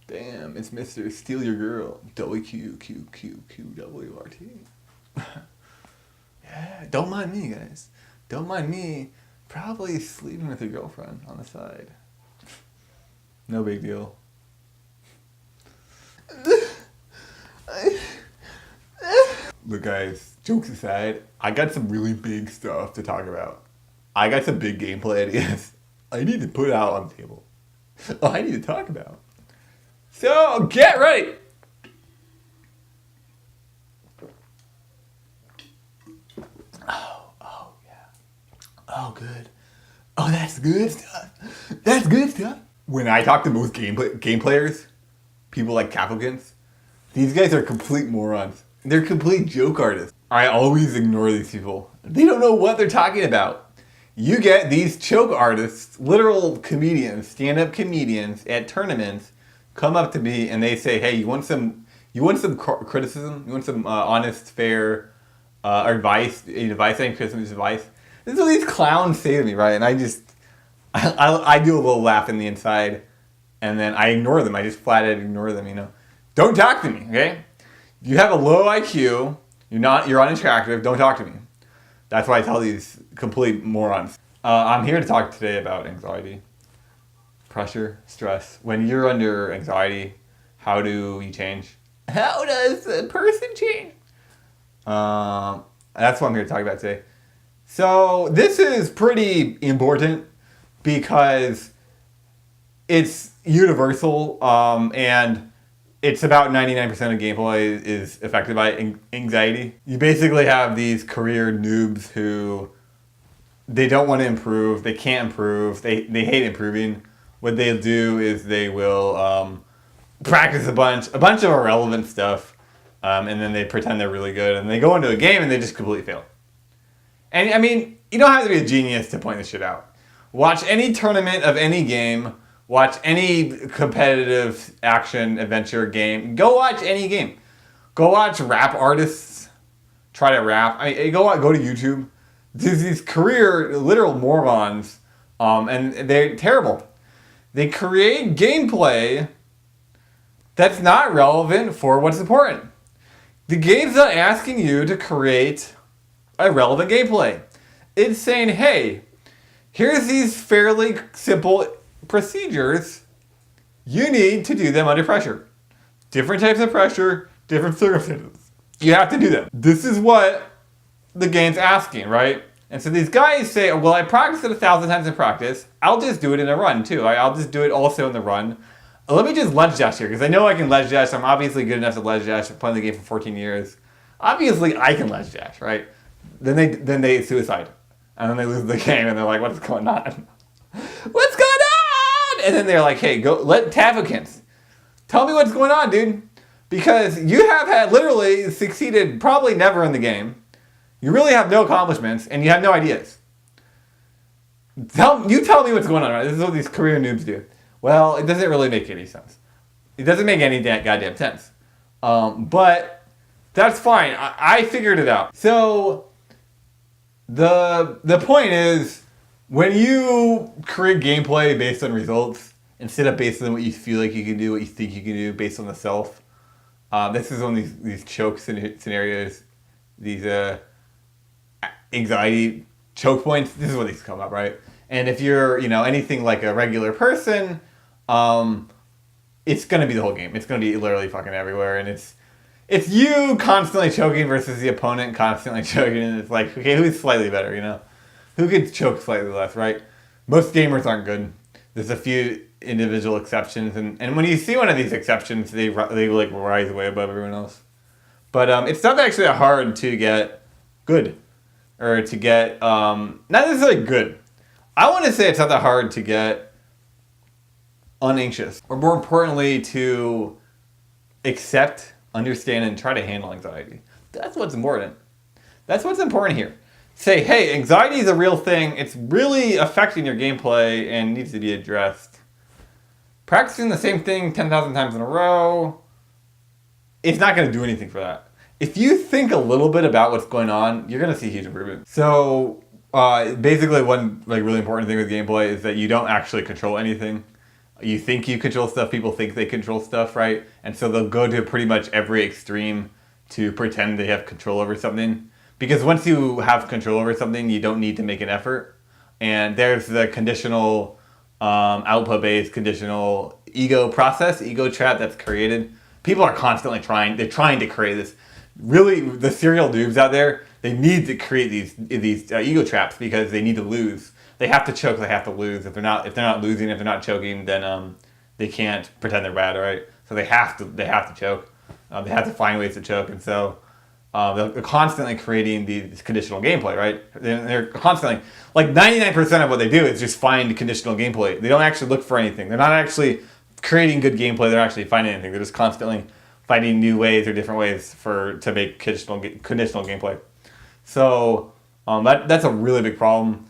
Damn, it's Mr. Steal Your Girl. WQQQQWRT. Yeah, don't mind me, guys. Don't mind me probably sleeping with your girlfriend on the side. No big deal. Look, guys, jokes aside, I got some really big stuff to talk about. I got some big gameplay ideas I need to put out on the table. Oh, I need to talk about. So, get ready! Oh, yeah. Oh, good. Oh, that's good stuff. That's good stuff. When I talk to most game players, people like Caplicants, these guys are complete morons. They're complete joke artists. I always ignore these people. They don't know what they're talking about. You get these choke artists, literal comedians, stand-up comedians at tournaments, come up to me and they say, "Hey, you want some criticism? You want some honest, fair advice? Advice and Christmas advice?" This is what these clowns say to me, right? And I do a little laugh in the inside, and then I ignore them. I just flat out ignore them. You know, don't talk to me, okay? If you have a low IQ, you're unattractive. Don't talk to me. That's why I tell these complete morons. I'm here to talk today about anxiety, pressure, stress. When you're under anxiety, how do you change? How does a person change? That's what I'm here to talk about today. So this is pretty important because it's universal and it's about 99% of gameplay is affected by anxiety. You basically have these career noobs who they don't want to improve, they can't improve, they hate improving. What they'll do is they will practice a bunch of irrelevant stuff, and then they pretend they're really good, and they go into a game and they just completely fail. And I mean, you don't have to be a genius to point this shit out. Watch any tournament of any game. Watch any competitive action adventure game. Go watch any game. Go watch rap artists try to rap. I mean, go to YouTube. There's these career literal morons, and they're terrible. They create gameplay that's not relevant for what's important. The game's not asking you to create a relevant gameplay. It's saying, hey, here's these fairly simple procedures. You need to do them under pressure. Different types of pressure, different circumstances. You have to do them. This is what the game's asking, right? And so these guys say, well, I practiced it 1,000 times in practice. I'll just do it in a run too. I'll just do it also in the run. Let me just ledge dash here, because I know I can ledge dash. I'm obviously good enough to ledge dash. I've played the game for 14 years. Obviously, I can ledge dash, right? Then they suicide. And then they lose the game, and they're like, what's going on? What's going on? And then they're like, hey, go let Tavokins. Tell me what's going on, dude. Because you have had literally succeeded probably never in the game. You really have no accomplishments, and you have no ideas. Tell me what's going on, right? This is what these career noobs do. Well, it doesn't really make any sense. It doesn't make any goddamn sense. But that's fine. I figured it out. So the point is, when you create gameplay based on results instead of based on what you feel like you can do, what you think you can do, based on the self, this is one of these choke scenarios, these anxiety choke points. This is what these come up, right? And if you're, anything like a regular person, it's gonna be the whole game. It's gonna be literally fucking everywhere, and it's you constantly choking versus the opponent constantly choking, and it's like, okay, who's slightly better, Who could choke slightly less, right? Most gamers aren't good. There's a few individual exceptions, and when you see one of these exceptions, they like rise way above everyone else. But it's not actually that hard to get good, or to get not necessarily good. I want to say it's not that hard to get unanxious, or more importantly, to accept, understand, and try to handle anxiety. That's what's important. That's what's important here. Say, hey, anxiety is a real thing. It's really affecting your gameplay and needs to be addressed. Practicing the same thing 10,000 times in a row, it's not going to do anything for that. If you think a little bit about what's going on, you're going to see huge improvement. So basically one really important thing with gameplay is that you don't actually control anything. You think you control stuff, people think they control stuff, right? And so they'll go to pretty much every extreme to pretend they have control over something. Because once you have control over something, you don't need to make an effort. And there's the conditional, output-based, conditional ego process, ego trap that's created. People are constantly they're trying to create this. Really, the serial noobs out there, they need to create these ego traps because they need to lose. They have to choke. They have to lose. If they're not losing, if they're not choking, then they can't pretend they're bad, right? So they have to choke. They have to find ways to choke, and so they're constantly creating these conditional gameplay, right? They're constantly, like 99% of what they do is just find conditional gameplay. They don't actually look for anything. They're not actually creating good gameplay. They're actually finding anything. They're just constantly finding new ways or different ways to make conditional gameplay. So that's a really big problem.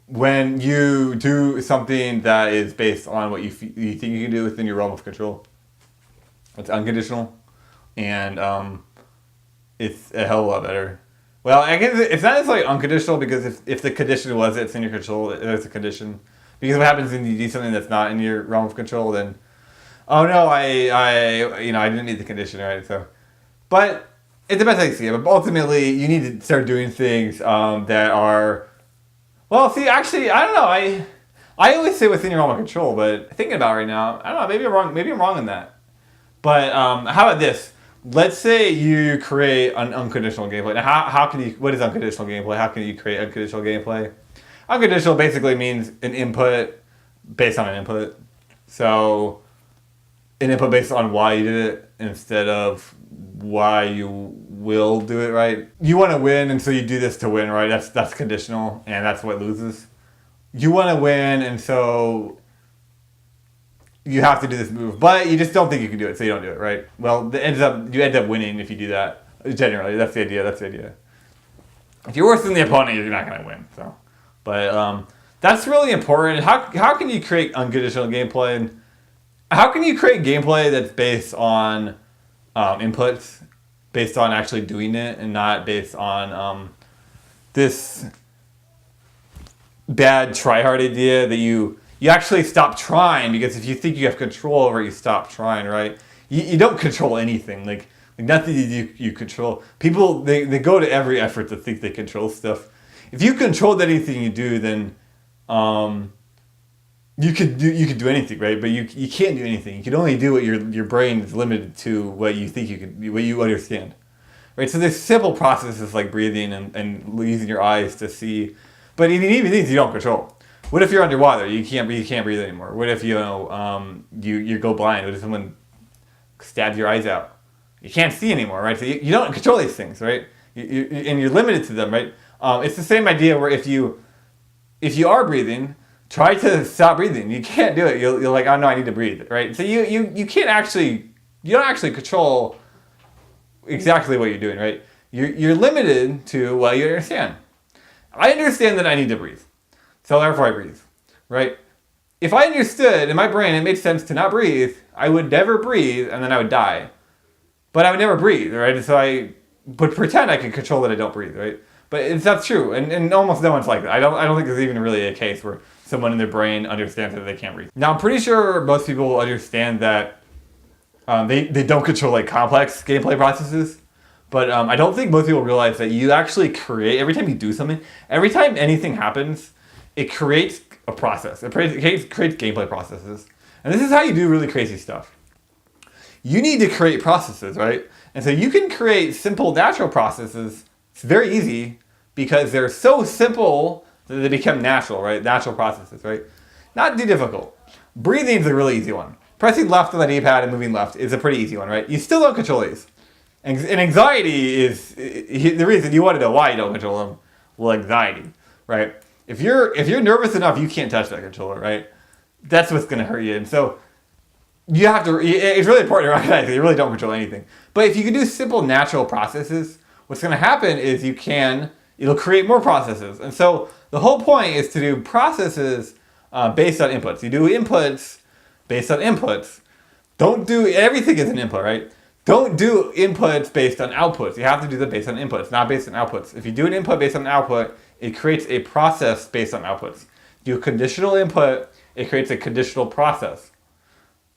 When you do something that is based on what you think you can do within your realm of control, it's unconditional, and it's a hell of a lot better. Well, I guess it's not necessarily unconditional, because if the condition was it's in your control, there's a condition. Because what happens when you do something that's not in your realm of control, then, oh no, I didn't need the condition, right? So, but it's the best I can see it. But ultimately, you need to start doing things that are. Well, see, actually, I don't know. I always say within your realm of control, but thinking about it right now, I don't know. Maybe I'm wrong. Maybe I'm wrong in that. But how about this? Let's say you create an unconditional gameplay. Now, how can you? What is unconditional gameplay? How can you create unconditional gameplay? Unconditional basically means an input based on an input. So, an input based on why you did it instead of why you will do it, right? You want to win, and so you do this to win, right? That's conditional, and that's what loses. You want to win, and so you have to do this move, but you just don't think you can do it, so you don't do it, right? Well, you end up winning if you do that. Generally, that's the idea. If you're worse than the opponent, you're not going to win. So, but that's really important. How can you create unconditional gameplay? And how can you create gameplay that's based on inputs, based on actually doing it, and not based on this bad try-hard idea that you actually stop trying, because if you think you have control over it, you stop trying, right? You don't control anything. Like nothing you control. People, they go to every effort to think they control stuff. If you controlled anything you do, then you could do anything, right? But you can't do anything. You can only do what your brain is limited to, what you think you can, what you understand, right? So there's simple processes like breathing and using your eyes to see, but even these you don't control. What if you're underwater? You can't breathe anymore. What if you go blind? What if someone stabs your eyes out? You can't see anymore, right? So you don't control these things, right? And you're limited to them, right? It's the same idea where if you are breathing, try to stop breathing. You can't do it. You're like, oh no, I need to breathe, right? So you can't actually, you don't actually control exactly what you're doing, right? You're limited to what you understand. I understand that I need to breathe, so therefore I breathe, right? If I understood in my brain it made sense to not breathe, I would never breathe, and then I would die. But I would never breathe, right? So I would pretend I can control that I don't breathe, right? But that's true, and almost no one's like that. I don't think there's even really a case where someone in their brain understands that they can't breathe. Now, I'm pretty sure most people understand that they don't control like complex gameplay processes, but I don't think most people realize that you actually create, every time you do something, every time anything happens, it creates a process. It creates gameplay processes. And this is how you do really crazy stuff. You need to create processes, right? And so you can create simple natural processes. It's very easy because they're so simple that they become natural, right? Natural processes, right? Not too difficult. Breathing is a really easy one. Pressing left on the D-pad and moving left is a pretty easy one, right? You still don't control these. And anxiety is the reason you want to know why you don't control them. Well, anxiety, right? If you're nervous enough, you can't touch that controller, right? That's what's going to hurt you. And so you have to. It's really important to recognize that you really don't control anything. But if you can do simple natural processes, what's going to happen is it'll create more processes. And so the whole point is to do processes based on inputs. You do inputs based on inputs. Don't do everything as an input, right? Don't do inputs based on outputs. You have to do them based on inputs, not based on outputs. If you do an input based on output, it creates a process based on outputs. Do a conditional input, it creates a conditional process.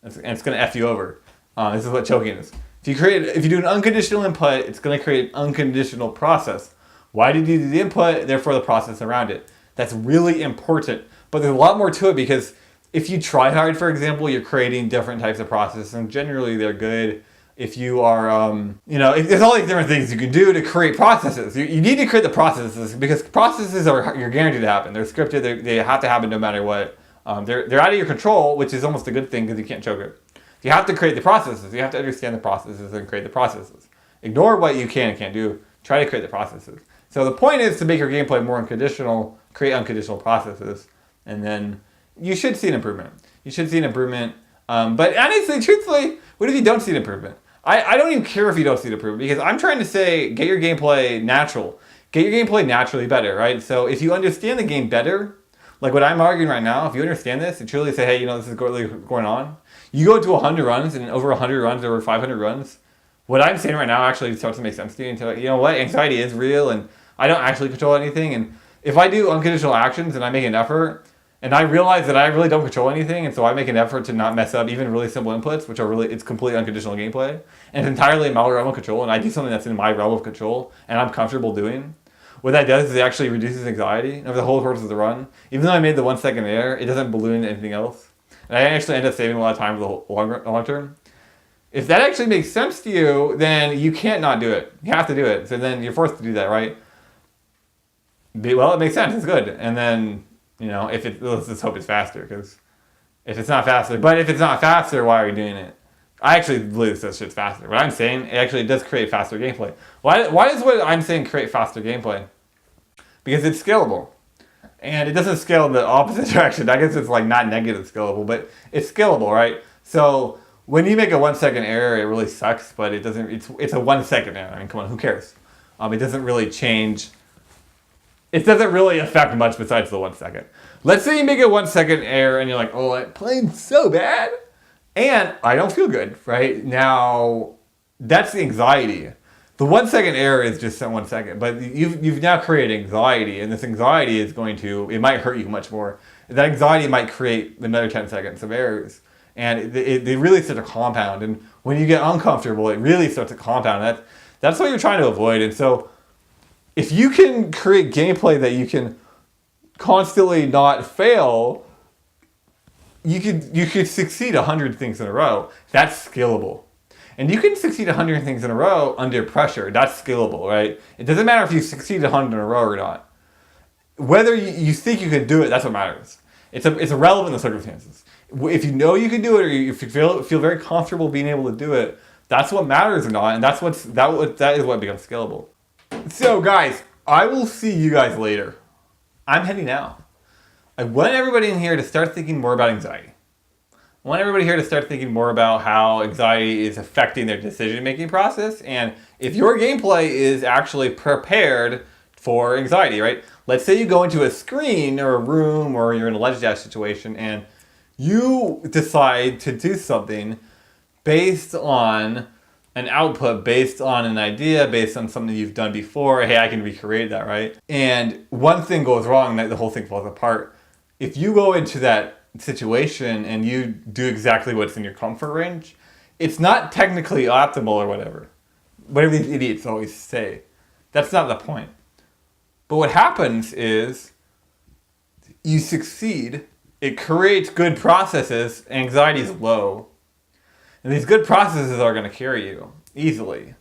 and it's going to F you over. This is what choking is. If you do an unconditional input, it's going to create an unconditional process. Why did you do the input? Therefore, the process around it. That's really important. But there's a lot more to it because if you try hard, for example, you're creating different types of processes, and generally they're good. If you are, there's all these different things you can do to create processes. You need to create the processes because processes you're guaranteed to happen. They're scripted. They have to happen no matter what. They're out of your control, which is almost a good thing because you can't choke it. You have to create the processes. You have to understand the processes and create the processes. Ignore what you can and can't do. Try to create the processes. So the point is to make your gameplay more unconditional, create unconditional processes, and then you should see an improvement. You should see an improvement. But honestly, truthfully, what if you don't see an improvement? I don't even care if you don't see an improvement because I'm trying to say get your gameplay natural. Get your gameplay naturally better, right? So if you understand the game better, like what I'm arguing right now, if you understand this and truly say, hey, this is really going on, you go to 100 runs and over 100 runs, over 500 runs, what I'm saying right now actually starts to make sense to you. And you know what? Anxiety is real and I don't actually control anything. And if I do unconditional actions and I make an effort and I realize that I really don't control anything and so I make an effort to not mess up even really simple inputs, which are it's completely unconditional gameplay and it's entirely in my realm of control and I do something that's in my realm of control and I'm comfortable doing, what that does is it actually reduces anxiety over the whole course of the run. Even though I made the 1 second error, it doesn't balloon anything else. And I actually end up saving a lot of time for the long term. If that actually makes sense to you, then you can't not do it. You have to do it. So then you're forced to do that, right? Well, it makes sense. It's good. And then, let's just hope it's faster because if it's not faster, why are you doing it? I actually believe this shit's faster. What I'm saying, it actually does create faster gameplay. Why does what I'm saying create faster gameplay? Because it's scalable. And it doesn't scale in the opposite direction. I guess it's like not negative scalable, but it's scalable, right? So when you make a 1 second error, it really sucks, but it doesn't, it's a 1 second error. I mean, come on, who cares? It doesn't really change. It doesn't really affect much besides the 1 second. Let's say you make a 1 second error and you're like, oh, I'm playing so bad. And I don't feel good, right? Now, that's the anxiety. The 1 second error is just 1 second, but you've now created anxiety, and this anxiety is it might hurt you much more. That anxiety might create another 10 seconds of errors, and they really start to compound. And when you get uncomfortable, it really starts to compound. That's what you're trying to avoid. And so, if you can create gameplay that you can constantly not fail, you could succeed 100 things in a row. That's scalable. And you can succeed 100 things in a row under pressure. That's scalable, right? It doesn't matter if you succeed 100 in a row or not. Whether you think you can do it, that's what matters. It's irrelevant in the circumstances. If you know you can do it or if you feel very comfortable being able to do it, that's what matters or not. And that is what becomes scalable. So guys, I will see you guys later. I'm heading out. I want everybody in here to start thinking more about anxiety. I want everybody here to start thinking more about how anxiety is affecting their decision-making process and if your gameplay is actually prepared for anxiety, right? Let's say you go into a screen or a room or you're in a ledge dash situation and you decide to do something based on an output, based on an idea, based on something you've done before. Hey, I can recreate that, right? And one thing goes wrong, the whole thing falls apart. If you go into that situation and you do exactly what's in your comfort range, it's not technically optimal or whatever these idiots always say. That's not the point. But what happens is you succeed, it creates good processes, anxiety is low, and these good processes are going to carry you easily.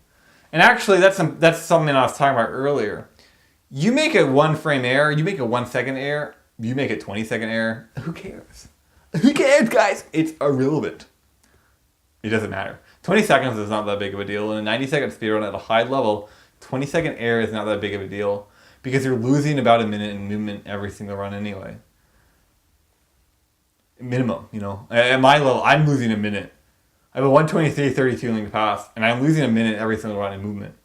And actually that's something I was talking about earlier. You make a 1 frame error, you make a 1 second error, you make a 20 second error, who cares? Who cares, guys? It's irrelevant. It doesn't matter. 20 seconds is not that big of a deal. In a 90 second speedrun at a high level, 20 second error is not that big of a deal because you're losing about a minute in movement every single run anyway. Minimum, At my level, I'm losing a minute. I have a 123.32 link pass, and I'm losing a minute every single run in movement.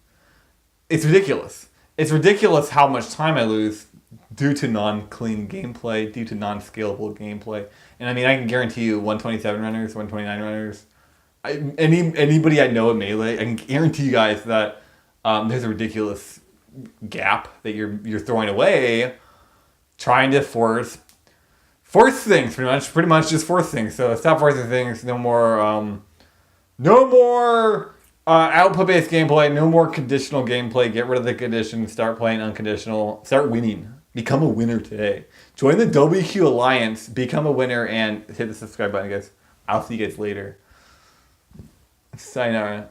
It's ridiculous. It's ridiculous how much time I lose due to non-clean gameplay, due to non-scalable gameplay. And I mean, I can guarantee you 127 runners, 129 runners, anybody I know at Melee, I can guarantee you guys that there's a ridiculous gap that you're throwing away trying to force Force things, pretty much just force things. So stop forcing things. No more output-based gameplay. No more conditional gameplay. Get rid of the conditions. Start playing unconditional. Start winning. Become a winner today. Join the WQ Alliance. Become a winner and hit the subscribe button, guys. I'll see you guys later. Sayonara.